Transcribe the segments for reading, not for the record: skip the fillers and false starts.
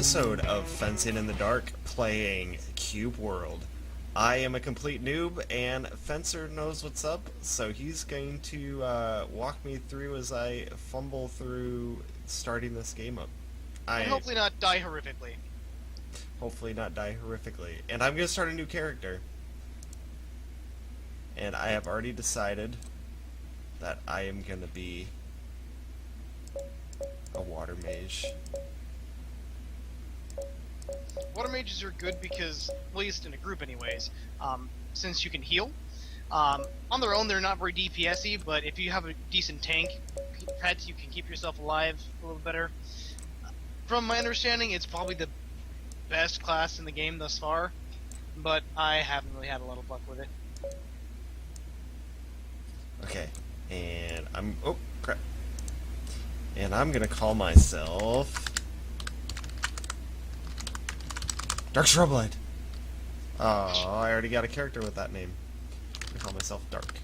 episode of Fencing in the Dark playing Cube World. I am a complete noob, and Fencer knows what's up, so he's going to walk me through as I fumble through starting this game up. And hopefully not die horrifically. Hopefully not die horrifically. And I'm going to start a new character. And I have already decided that I am going to be a water mage. Water mages are good because, at least in a group anyways, since you can heal. On their own, they're not very DPS-y, but if you have a decent tank pet, you can keep yourself alive a little better. From my understanding, it's probably the best class in the game thus far, but I haven't really had a lot of luck with it. Okay, and oh, crap. And I'm gonna call myself Dark Shrublight. Oh, I already got a character with that name. I'm gonna call myself Dark.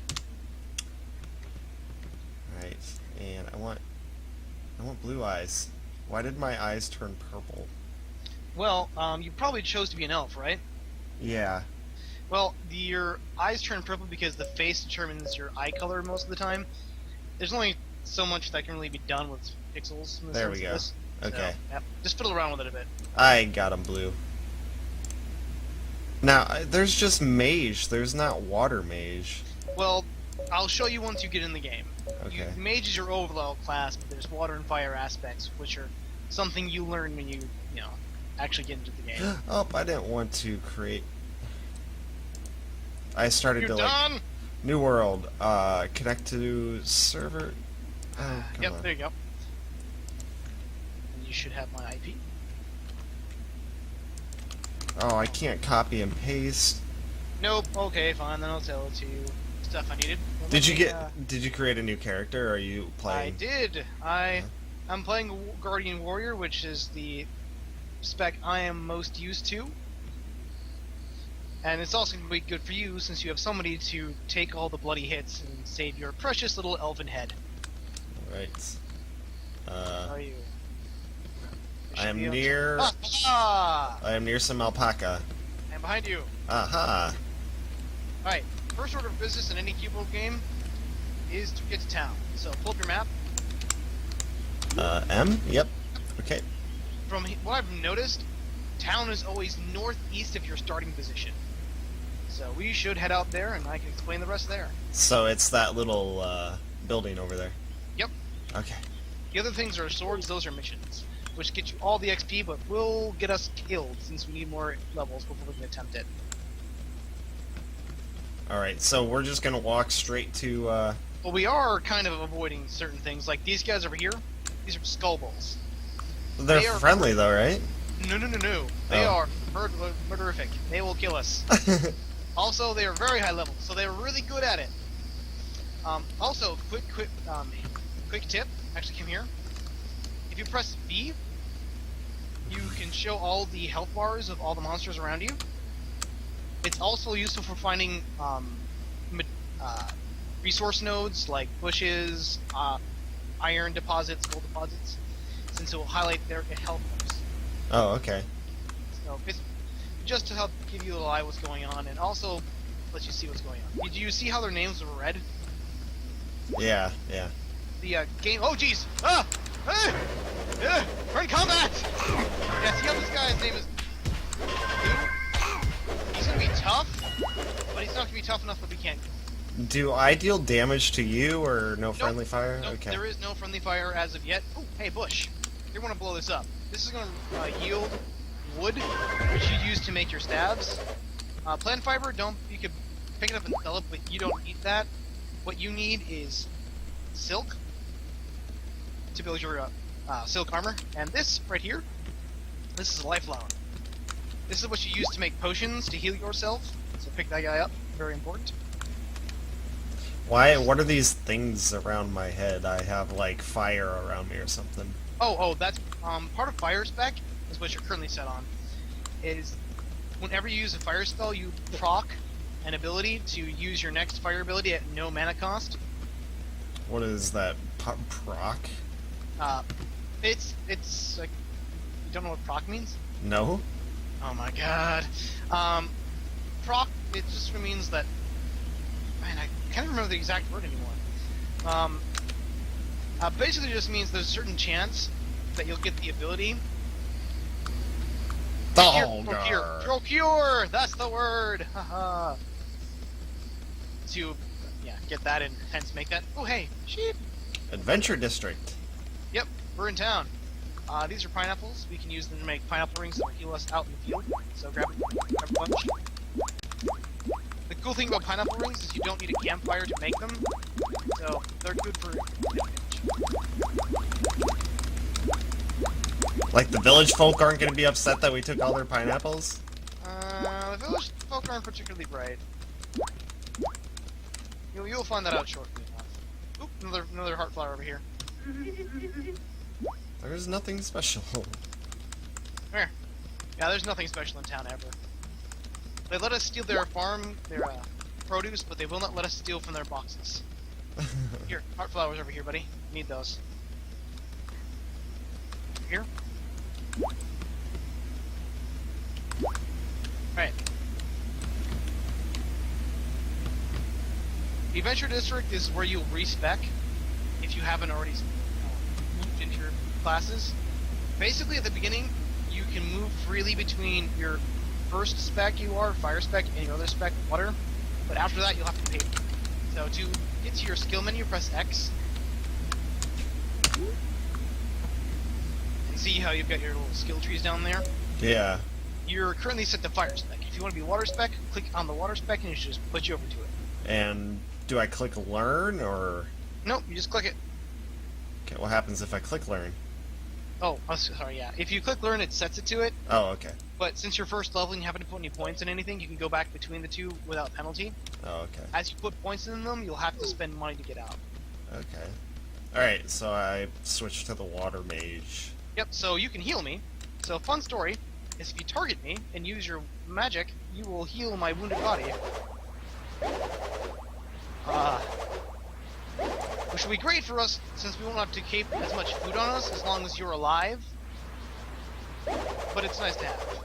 Alright, and I want blue eyes. Why did my eyes turn purple? Well, you probably chose to be an elf, right? Yeah. Well, your eyes turn purple because the face determines your eye color most of the time. There's only so much that can really be done with pixels. In the There sense we go. of this. Okay. So, yeah, just fiddle around with it a bit. I got him blue. Now, there's just mage. There's not water mage. Well, I'll show you once you get in the game. Okay. Mage is your overall class, but there's water and fire aspects, which are something you learn when you actually get into the game. Oh, I didn't want to create. I started You're to done? New world. Connect to server. Oh, come Yep, on. there you go. And you should have my IP. Oh, I can't copy and paste. Nope. Okay, fine. Then I'll tell it to you. Stuff I needed. Well, Did you let me, get? Did you create a new character? Or are you I playing? did. I'm playing Guardian Warrior, which is the spec I am most used to. And it's also going to be good for you since you have somebody to take all the bloody hits and save your precious little elven head. Right. How are you? I am near. Ah! I am near some alpaca. And behind you. Aha. Alright, first order of business in any Cube World game is to get to town. So pull up your map. M. Yep. Okay. From what I've noticed, town is always northeast of your starting position. So we should head out there, and I can explain the rest there. So it's that little building over there. Yep. Okay. The other things are swords, those are missions, which get you all the XP, but will get us killed, since we need more levels before we can attempt it. Alright, so we're just gonna walk straight to, Well, we are kind of avoiding certain things, like these guys over here, these are skull balls. They're They are friendly though, right? No. They Oh. are murderific. They will kill us. Also, they are very high level, so they're really good at it. Also, quick tip. Actually, come here. If you press V, you can show all the health bars of all the monsters around you. It's also useful for finding resource nodes like bushes, iron deposits, gold deposits, since it will highlight their health bars. Oh, okay. So it's just to help give you a little eye what's going on, and also let you see what's going on. Did you see how their names were red? Yeah. The game. Oh, jeez! Ah! We're in combat! Yeah, see how this guy's name is. He's gonna be tough, but he's not gonna be tough enough that we can't. Do I deal damage to you or no Nope. friendly fire? Nope, Okay. there is no friendly fire as of yet. Oh, hey, bush! You want to blow this up? This is gonna yield wood, which you use to make your staves. Plant fiber, you can pick it up and sell it, but you don't need that. What you need is silk to build your silk armor, and this right here, this is a life flower. This is what you use to make potions to heal yourself, so pick that guy up, very important. Why? What are these things around my head? I have like fire around me or something. Oh, that's part of fire spec is what you're currently set on. Is whenever you use a fire spell, you proc an ability to use your next fire ability at no mana cost. What is that? Proc? It's like don't know what proc means? No? Oh my god. Proc, it just means that... Man, I can't remember the exact word anymore. Basically just means there's a certain chance that you'll get the ability... Thulgar. Procure! That's the word! Haha. To, yeah, get that and hence make that... Oh, hey, sheep! Adventure District. Yep, we're in town. These are pineapples. We can use them to make pineapple rings that will heal us out in the field. So grab a bunch. The cool thing about pineapple rings is you don't need a campfire to make them. So they're good for damage. Like the village folk aren't going to be upset that we took all their pineapples? The village folk aren't particularly bright. You'll find that out shortly enough. Oop, another heart flower over here. There's nothing special. Where? Yeah, there's nothing special in town ever. They let us steal their farm, their produce, but they will not let us steal from their boxes. Here, heart flowers over here, buddy. Need those. Here. Alright. The Adventure District is where you'll respec if you haven't already moved into your classes. Basically, at the beginning, you can move freely between your first spec you are, fire spec, and your other spec, water. But after that, you'll have to pay. So to get to your skill menu, press X. And see how you've got your little skill trees down there? Yeah. You're currently set to fire spec. If you want to be water spec, click on the water spec and it should just put you over to it. And do I click learn or... Nope, you just click it. Okay, what happens if I click learn? Oh, sorry, yeah. If you click learn, it sets it to it. Oh, okay. But since you're first level and you haven't put any points in anything, you can go back between the two without penalty. Oh, okay. As you put points in them, you'll have to spend money to get out. Okay. Alright, so I switched to the water mage. Yep, so you can heal me. So, fun story is if you target me and use your magic, you will heal my wounded body. Which will be great for us since we won't have to keep as much food on us as long as you're alive. But it's nice to have.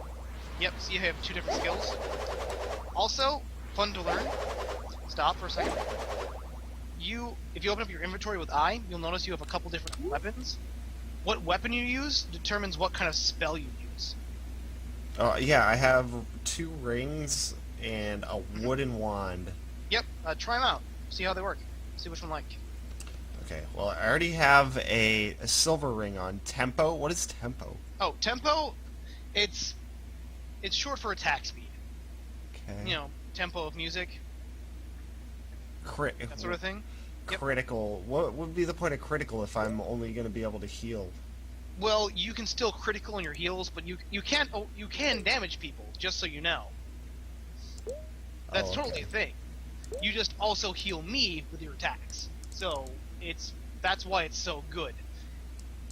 Yep, see you have two different skills. Also, fun to learn. Stop for a second. If you open up your inventory with I, you'll notice you have a couple different weapons. What weapon you use determines what kind of spell you use. Oh, yeah, I have 2 rings and a wooden wand. Yep, try them out. See how they work. See which one like. Okay, well, I already have a silver ring on. Tempo? What is tempo? Oh, tempo, it's short for attack speed. Okay. You know, tempo of music, that sort of thing. Yep. Critical. What would be the point of critical if I'm only going to be able to heal? Well, you can still critical in your heals, but you can damage people, just so you know. That's totally a thing. You just also heal me with your attacks. So that's why it's so good,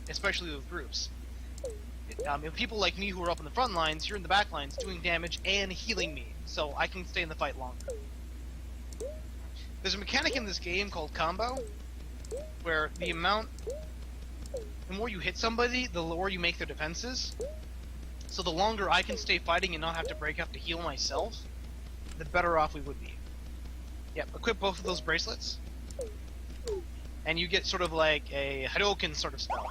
especially with groups. If people like me who are up in the front lines, you're in the back lines doing damage and healing me, so I can stay in the fight longer. There's a mechanic in this game called combo, where the more you hit somebody, the lower you make their defenses. So the longer I can stay fighting and not have to break up to heal myself, the better off we would be. Yep, equip both of those bracelets, and you get sort of like a Hadouken sort of spell.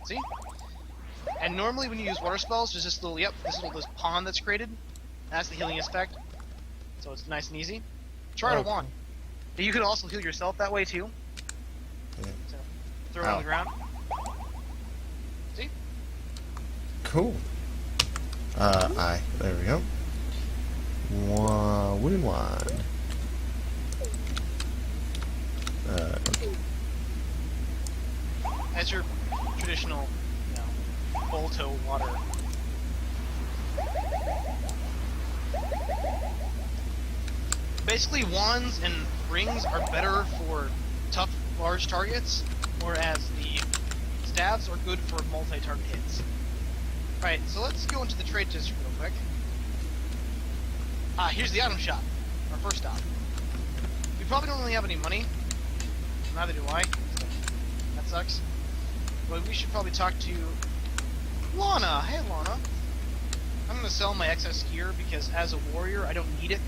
See? And normally when you use water spells, there's this little pond that's created. That's the healing effect. So it's nice and easy. Try it on. But you could also heal yourself that way too. Yeah. So throw it on the ground. See? Cool. There we go. Wooden wand. Okay. As your traditional, Bolto water. Basically, wands and rings are better for tough, large targets, whereas the staves are good for multi-target hits. Alright, so let's go into the trade district real quick. Here's the item shop, our first stop. We probably don't really have any money. Neither do I. That sucks. But we should probably talk to Lana! Hey, Lana. I'm gonna sell my excess gear because as a warrior, I don't need it.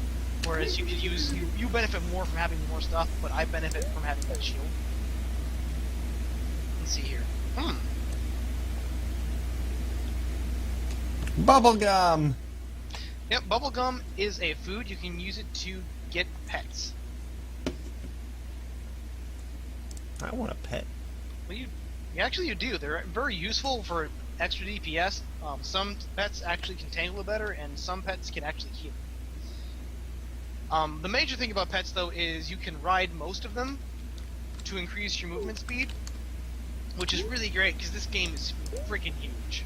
Whereas you could use you benefit more from having more stuff, but I benefit from having that shield. Let's see here. Bubblegum! Yep, bubblegum is a food. You can use it to get pets. I want a pet. Well, you actually you do. They're very useful for extra DPS. Some pets actually can tangle better, and some pets can actually heal. The major thing about pets, though, is you can ride most of them to increase your movement speed, which is really great because this game is freaking huge.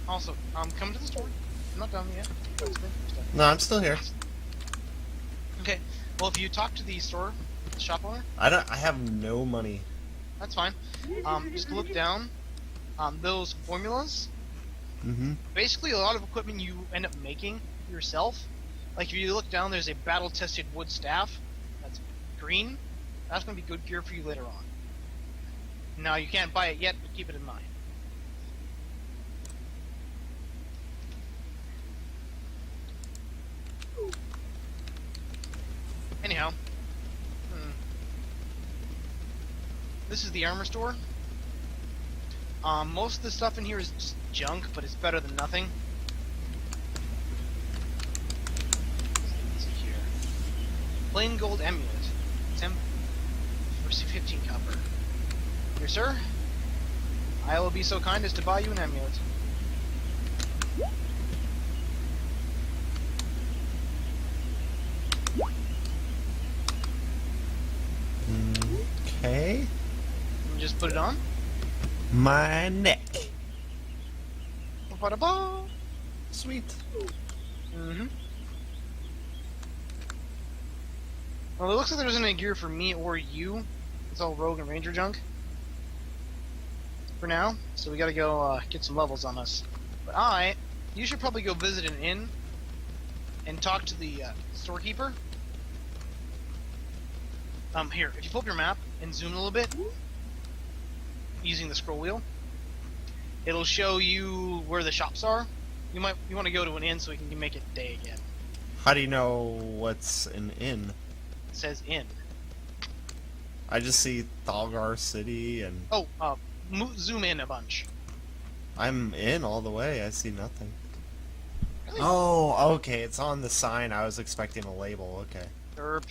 Also, come to the store. I'm not done yet. No, I'm still here. Okay. Well, if you talk to the store, the shop owner, I have no money. that's fine. Just look down. Those formulas. Mm-hmm. Basically, a lot of equipment you end up making yourself. Like if you look down, there's a battle-tested wood staff. That's green. That's going to be good gear for you later on. Now, you can't buy it yet, but keep it in mind. Anyhow, this is the armor store. Most of the stuff in here is just junk, but it's better than nothing. Let's see here. Plain gold amulet. Temp for 15 copper. Here, sir. I will be so kind as to buy you an amulet. Okay. And just put it on. My neck. Ba-da-ba. Sweet. Mm-hmm. Well, it looks like there isn't any gear for me or you. It's all rogue and ranger junk. For now, so we gotta go get some levels on us. But you should probably go visit an inn and talk to the storekeeper. Here, if you pull up your map and zoom a little bit, using the scroll wheel, it'll show you where the shops are. You want to go to an inn so we can make it day again. How do you know what's an inn? It says inn. I just see Thalgar City and... Oh, zoom in a bunch. I'm in all the way. I see nothing. Really? Oh, okay. It's on the sign. I was expecting a label. Okay. Derp.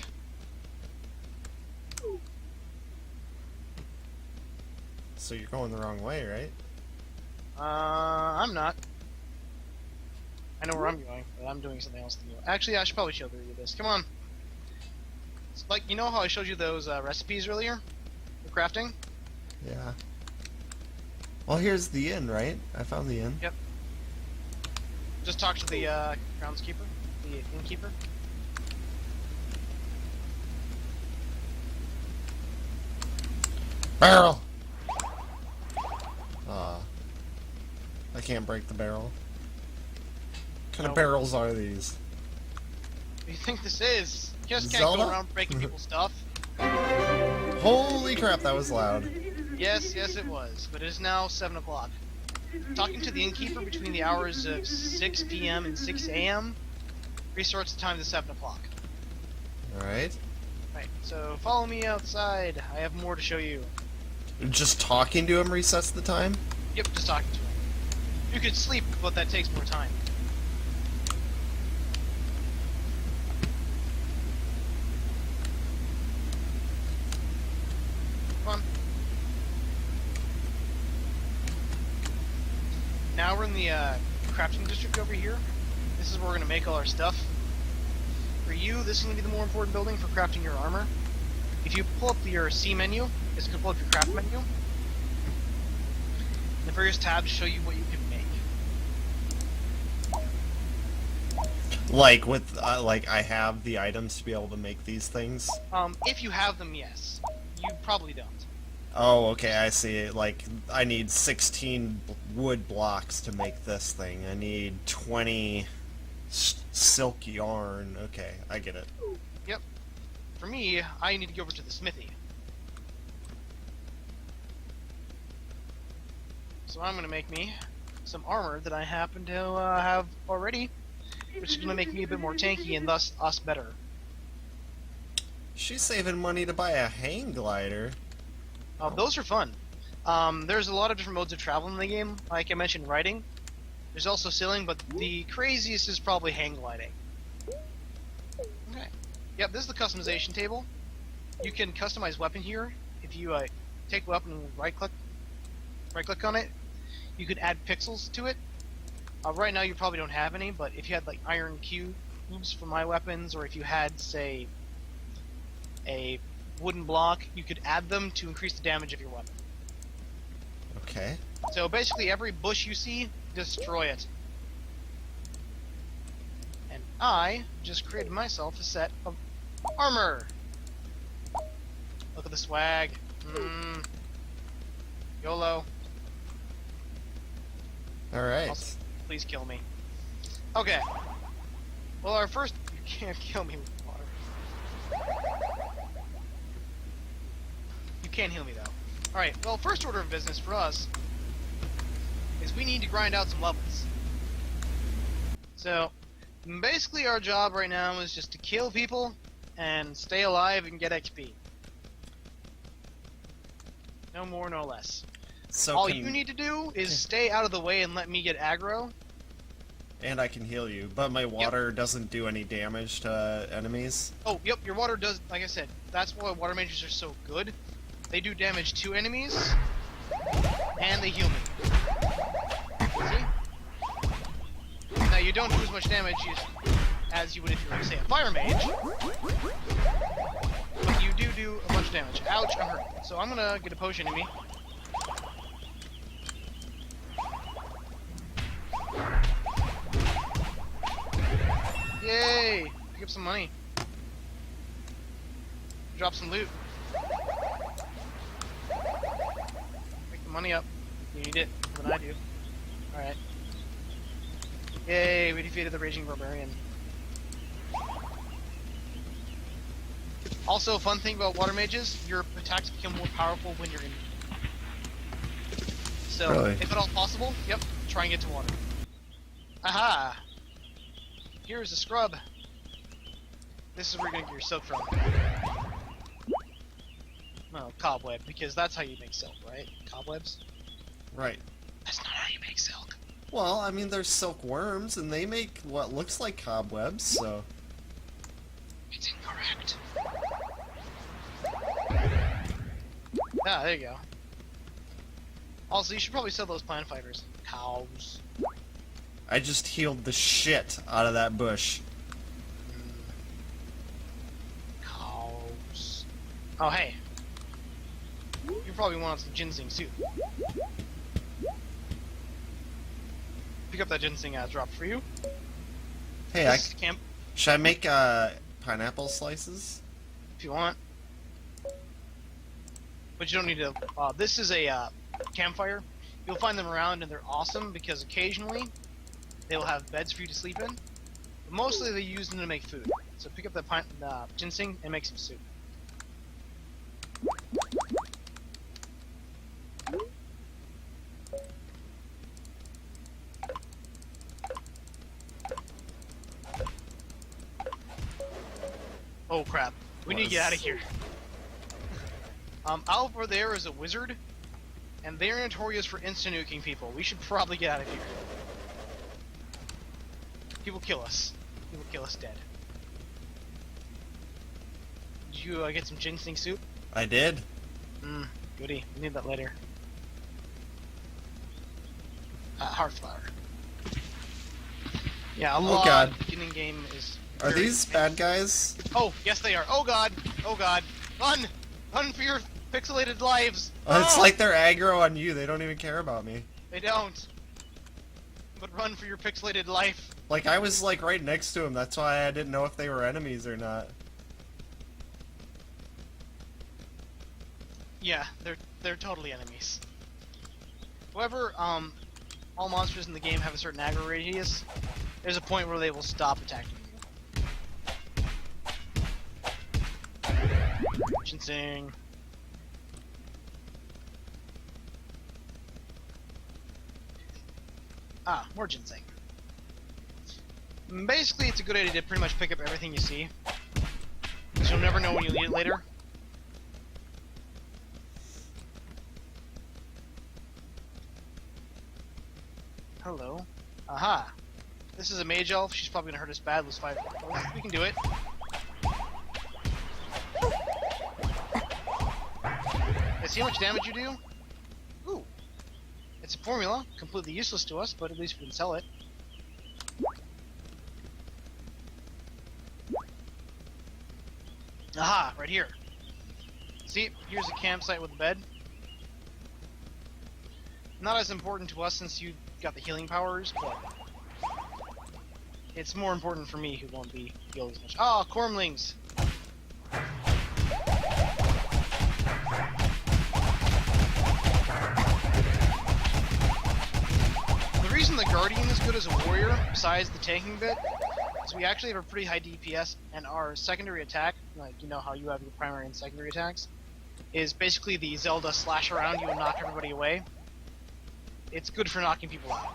So you're going the wrong way, right? I'm not. I know where I'm going, but I'm doing something else than you. Actually, I should probably show you this. Come on. It's like, you know how I showed you those recipes earlier? For crafting? Yeah. Well, here's the inn, right? I found the inn. Yep. Just talk to the groundskeeper, the innkeeper. Barrel! I can't break the barrel. What kind of barrels are these? What do you think this is? You just can't Zelda? go around breaking people's stuff. Holy crap, that was loud. Yes, it was. But it is now 7 o'clock. Talking to the innkeeper between the hours of 6 p.m. and 6 a.m. restarts the time to 7 o'clock. Alright. Right, so follow me outside. I have more to show you. Just talking to him resets the time? Yep, just talking to him. You could sleep, but that takes more time. Come on. Now we're in the crafting district over here. This is where we're going to make all our stuff. For you, this is going to be the more important building for crafting your armor. If you pull up your C menu, it's going to pull up your craft menu. The various tabs show you what you can make. Like with like I have the items to be able to make these things. If you have them, yes. You probably don't. Oh, okay, I see. Like I need 16 wood blocks to make this thing. I need 20 silk yarn. Okay, I get it. Yep. For me, I need to go over to the smithy. So I'm gonna make me some armor that I happen to have already, which is gonna make me a bit more tanky and thus us better. She's saving money to buy a hang glider. Those are fun. There's a lot of different modes of travel in the game. Like I mentioned, riding. There's also sailing, but the craziest is probably hang gliding. Okay. Yep, this is the customization table. You can customize weapon here. If you take weapon and right click on it, you can add pixels to it. Right now you probably don't have any, but if you had like iron cubes for my weapons, or if you had, say, a wooden block, you could add them to increase the damage of your weapon. Okay. So basically every bush you see, destroy it. And I just created myself a set of armor. Look at the swag. YOLO. Alright. Also, please kill me. Okay. Well, our first... You can't kill me with water. You can heal me, though. Alright, well, first order of business for us is we need to grind out some levels. So, basically our job right now is just to kill people and stay alive and get XP. No more, no less. So All you need to do is stay out of the way and let me get aggro. And I can heal you, but my water doesn't do any damage to enemies. Oh, yep, your water does, like I said, that's why water mages are so good. They do damage to enemies, and they heal me. See? Now, you don't do as much damage as you would if you were, say, a fire mage, but you do a bunch of damage. Ouch, I'm hurt. So I'm gonna get a potion in me. Yay! Pick up some money. Drop some loot. Pick the money up. You need it more than I do. Alright. Yay, we defeated the Raging Barbarian. Also, fun thing about water mages, your attacks become more powerful when you're in. So, Really? if at all possible, yep, try and get to water. Aha! Here's a scrub. This is where you're gonna get your silk from. No, cobweb, because that's how you make silk, right? Cobwebs? Right. That's not how you make silk. Well, I mean, there's silkworms, and they make what looks like cobwebs, so... It's incorrect. Ah, there you go. Also, you should probably sell those plant fibers. Cows. I just healed the shit out of that bush. Cows. Oh, hey. You probably want some ginseng soup. Pick up that ginseng drop for you. Hey, This is camp should I make pineapple slices? if you want. But you don't need to. This is a campfire. You'll find them around, and they're awesome because occasionally they will have beds for you to sleep in. But mostly they use them to make food. So pick up that ginseng and make some soup. Oh crap. We need to get out of here. Over there is a wizard, and they're notorious for instant-nuking people. We should probably get out of here. He will kill us. He will kill us dead. Did you get some ginseng soup? I did. Goody. We need that later. Heart flower. Yeah, a lot God. of the beginning game is... Are very these bad guys? Oh, yes they are. Oh god! Oh god! Run! Run for your pixelated lives! Oh, it's Oh! like they're aggro on you. They don't even care about me. They don't. But run for your pixelated life. Like, I was, like, right next to them. That's why I didn't know if they were enemies or not. Yeah, they're totally enemies. However, all monsters in the game have a certain aggro radius. There's a point where they will stop attacking you. Ginseng. Ah, more ginseng. Basically, it's a good idea to pretty much pick up everything you see, because you'll never know when you'll need it later. Hello. Aha. This is a mage elf. She's probably gonna hurt us bad. Let's fight her. We can do it. Yeah, see how much damage you do? Ooh. It's a formula. Completely useless to us, but at least we can sell it. Aha, right here. See, here's a campsite with a bed. Not as important to us since you got the healing powers, but it's more important for me who won't be healed as much. Ah, Cormlings! The reason the Guardian is good as a warrior, besides the tanking bit, is we actually have a pretty high DPS, and our secondary attack, like you know how you have your primary and secondary attacks, is basically the Zelda slash around you and knock everybody away. It's good for knocking people out.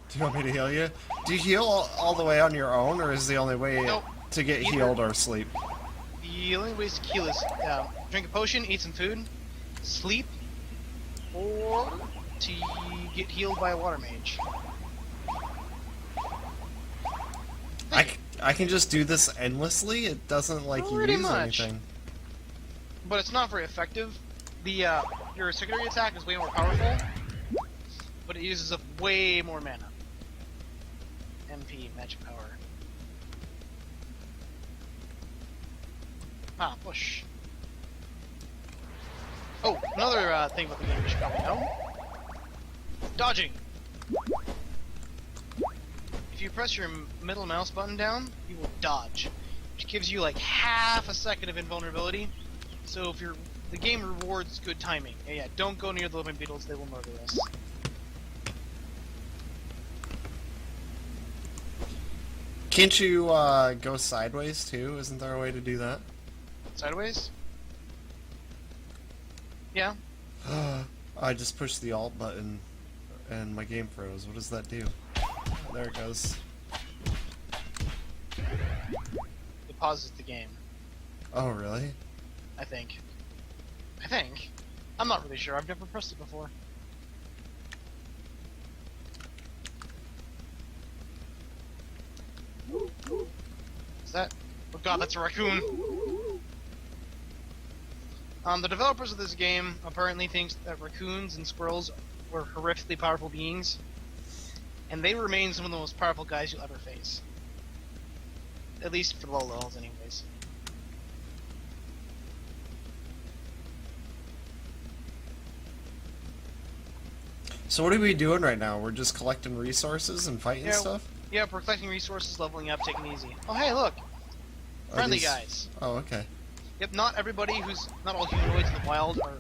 Do you want me to heal you? Do you heal all the way on your own, or is the only way Nope. to get Either. healed or sleep? The only ways to heal is drink a potion, eat some food, sleep, or to get healed by a water mage. I can just do this endlessly? It doesn't like Pretty use much. anything. But it's not very effective. The your secondary attack is way more powerful, but it uses up way more mana. MP, magic power. Ah, push. Oh, another thing about the game you should probably know. Dodging! If you press your middle mouse button down, you will dodge, which gives you like half a second of invulnerability. So if the game rewards good timing. Yeah, don't go near the living beetles, they will murder us. Can't you go sideways too? Isn't there a way to do that? Sideways? Yeah. I just pushed the alt button and my game froze. What does that do? Oh, there it goes. It pauses the game, Oh, really? I think. I'm not really sure, I've never pressed it before. Is that? Oh god, that's a raccoon! The developers of this game apparently think that raccoons and squirrels were horrifically powerful beings, and they remain some of the most powerful guys you'll ever face. At least for low levels, anyways. So what are we doing right now? We're just collecting resources and fighting stuff? Yeah, we're collecting resources, leveling up, taking it easy. Oh hey, look! Friendly guys. Oh, okay. Yep, not all humanoids in the wild are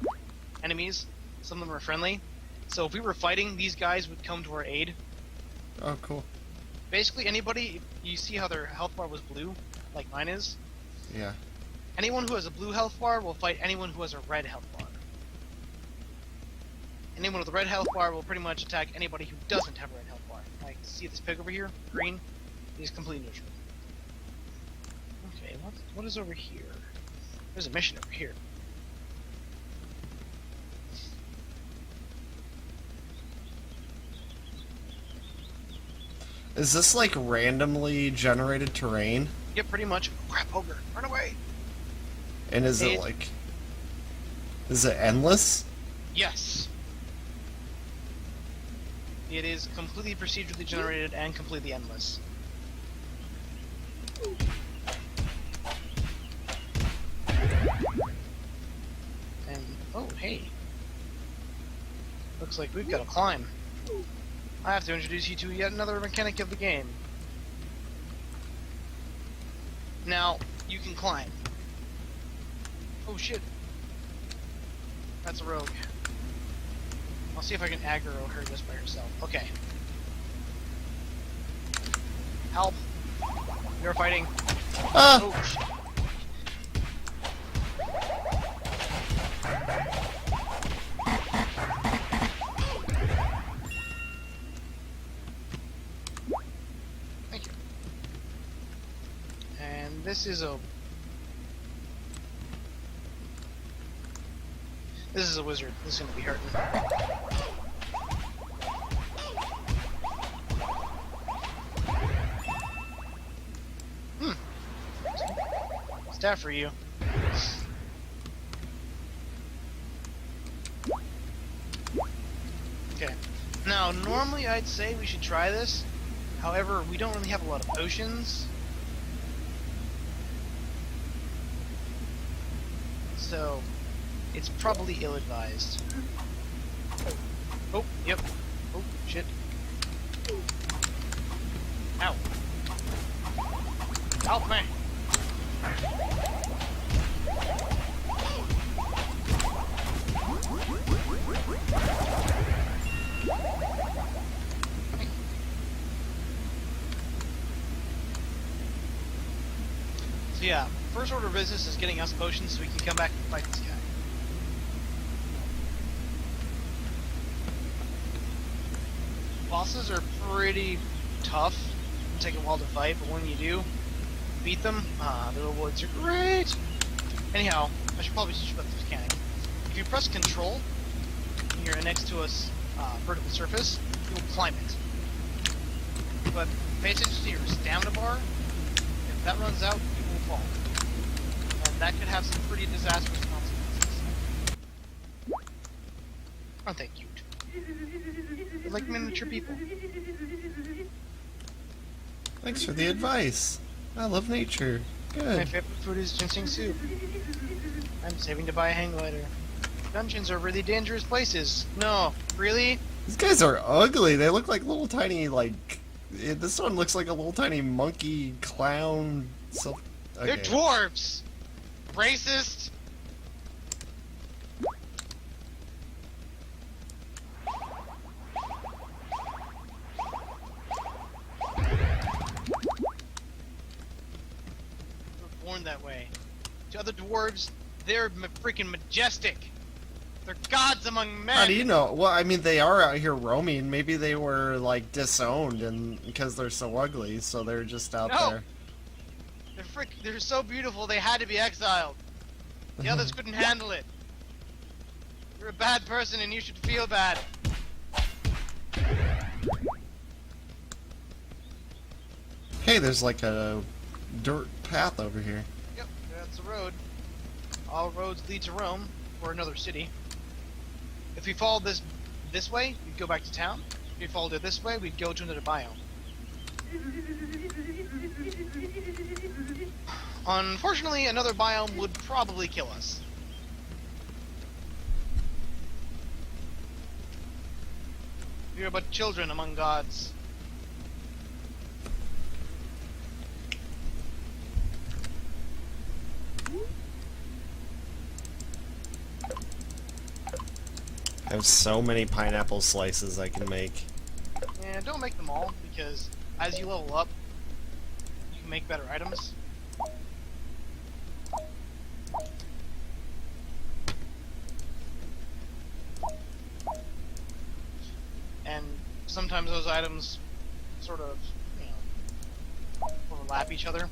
enemies. Some of them are friendly. So if we were fighting, these guys would come to our aid. Oh, cool. Basically, anybody, you see how their health bar was blue, like mine is? Yeah. Anyone who has a blue health bar will fight anyone who has a red health bar. Anyone with a red health bar will pretty much attack anybody who doesn't have a red health bar. Like, see this pig over here? Green? He's completely neutral. Okay, what is over here? There's a mission over here. Is this like randomly generated terrain? Yep, pretty much. Oh, crap, ogre, run away! And is it like... Is it endless? Yes. It is completely procedurally generated and completely endless. And, oh, hey. Looks like we've got to climb. I have to introduce you to yet another mechanic of the game. Now, you can climb. Oh shit. That's a rogue. I'll see if I can aggro her just by herself. Okay. Help! You're fighting. Ah! Oh shit. This is a wizard. This is gonna be hurting. Staff for you. Okay. Now, normally I'd say we should try this. However, we don't really have a lot of potions. So, it's probably ill-advised. Oh, yep. Oh, shit. Ow. Help me! So yeah, first order of business is getting us potions so we can come back and fight this guy. Bosses are pretty tough. It'll take a while to fight, but when you do beat them, the rewards are great. Anyhow, I should probably teach you about this mechanic. If you press Control and you're next to a vertical surface, you will climb it. But pay attention to your stamina bar. If that runs out, you will fall. And that could have some pretty disastrous consequences. Aren't they cute? They're like miniature people. Thanks for the advice. I love nature. My Good. favorite food is ginseng soup. I'm saving to buy a hang glider. Dungeons are really dangerous places. No, really? These guys are ugly. They look like little tiny, this one looks like a little tiny monkey clown. So, okay. They're dwarves! Racist! They were born that way. To other dwarves, they're freaking majestic. They're gods among men. How do you know? Well, I mean, they are out here roaming. Maybe they were, disowned and because they're so ugly, so they're just out No. there. They're so beautiful they had to be exiled. The others couldn't handle it. You're a bad person and you should feel bad. Hey, there's like a dirt path over here. Yep, that's the road. All roads lead to Rome, or another city. If we followed this way, we'd go back to town. If we followed it this way, we'd go to another biome. Unfortunately, another biome would probably kill us. We are but children among gods. I have so many pineapple slices I can make. And don't make them all, because as you level up, you can make better items. And sometimes those items sort of, overlap each other.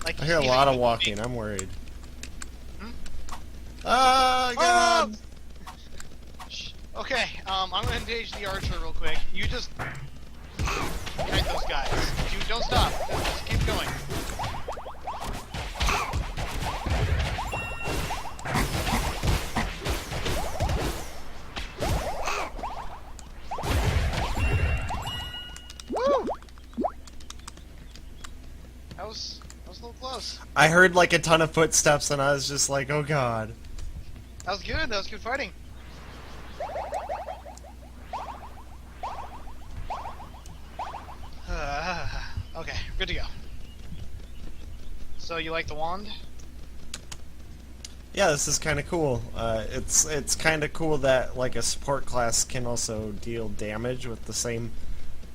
Like I hear a lot of walking. I'm worried. Ah, God! Shh. Okay, I'm gonna engage the archer real quick. You just behind those guys. You don't stop. Just keep going. Woo! That was a little close. I heard like a ton of footsteps and I was just like, oh God. That was good. That was good fighting. Okay, good to go. So you like the wand? Yeah, this is kind of cool. It's kind of cool that like a support class can also deal damage with the same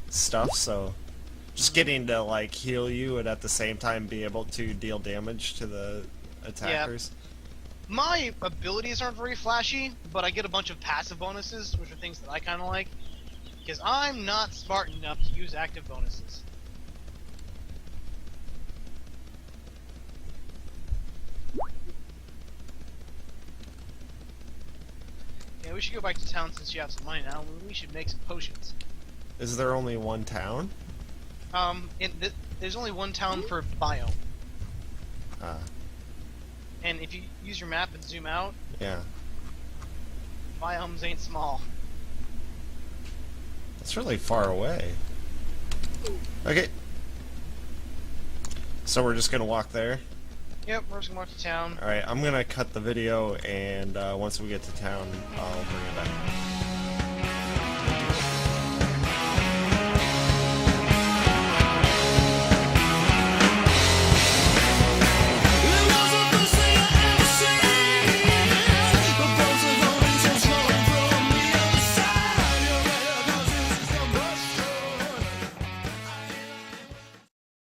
stuff. So just getting to like heal you and at the same time be able to deal damage to the attackers. My abilities aren't very flashy, but I get a bunch of passive bonuses, which are things that I kind of like. Because I'm not smart enough to use active bonuses. Yeah, we should go back to town since you have some money now. We should make some potions. Is there only one town? There's only one town per biome. Ah, And if you use your map and zoom out, yeah. biomes ain't small. It's really far away. Okay. So we're just gonna walk there? Yep, we're just gonna walk to town. Alright, I'm gonna cut the video, and once we get to town, I'll bring it back.